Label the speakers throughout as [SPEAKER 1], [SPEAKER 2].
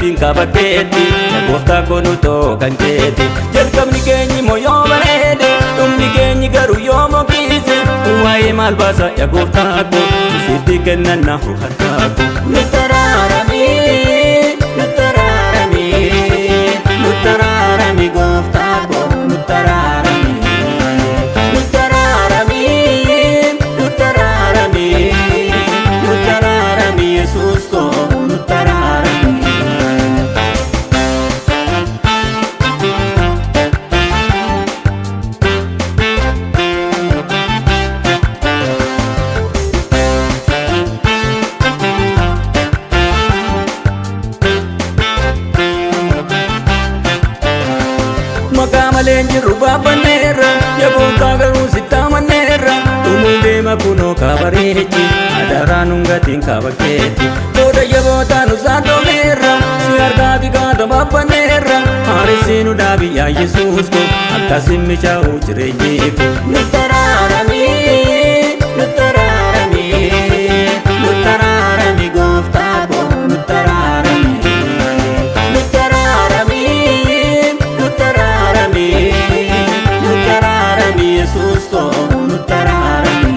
[SPEAKER 1] gatiin kabakeetti gooftaa koonutoo kan keeti jalqabni keenyi moo yoo bareede dhumni keenyi garuu yoo moqiise waa'ee maal baasa yaa gooftaa ko sitti kennanna harkaa ko nuttaraarami nuttaraarami nuttaraarami gooftaa ko nuttaraarami nuttaraarami nuttaraarami nuttaraarami Yesuus ko nuttaraarami Makaamaleen jirru baabbanneerra yaa gooftaa garuu sitti amanneerra dhumuun deema kunoo kabareechi adaraan hungatiin kabakeetti booda yabootaa nu saadoomeerra si harkaati kaata baabbanneerra haaressi nu dhaabi yaa Yesuus ko akkasin michaa'uu jireenyi ko nuttaraarami nuttaraarami nuttaraarami gooftaa ko nuttaraarami nuttaraarami nuttaraarami nuttaraarami Yesuus ko nuttaraarami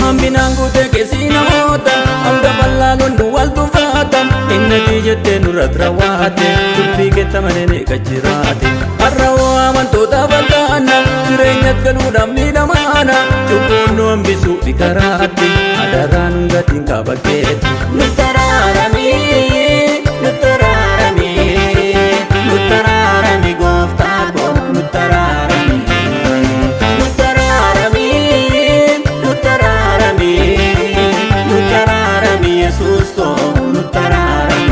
[SPEAKER 1] hambinaan guutee keessi namoota hanga bal'aan hundi wal tufaata innati jettee nurratti raawwaate dubbii keetta malee meeqa jiraate har'a hoo amantoota fal'aana jireenyatti galuudhaan miidhamaana cubbuun nu hambisuu fi karaatti adaraan hungatiin kabakeetti nuttaraarami nuttaraarami nuttaraarami gooftaa ko nuttaraarami nuttaraarami nuttaraarami nuttaraarami Yesuus ko nuttaraarami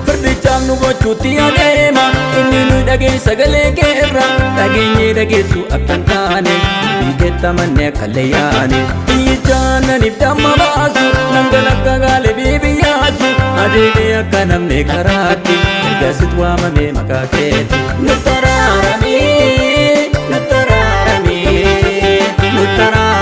[SPEAKER 1] firdichaaf nu gochuutti adeema inni nu dhageessa sagalee keerra dhageenyee dhageessu akka hin taane biikeetta mannee akka leeyyaane iyyichaananiif damma baasu namgan akka gaale biibiyyaasu adeemee akka namne karaatti ergasit waamamee maqaa keetti nuttaraarami nuttaraarami nuttaraarami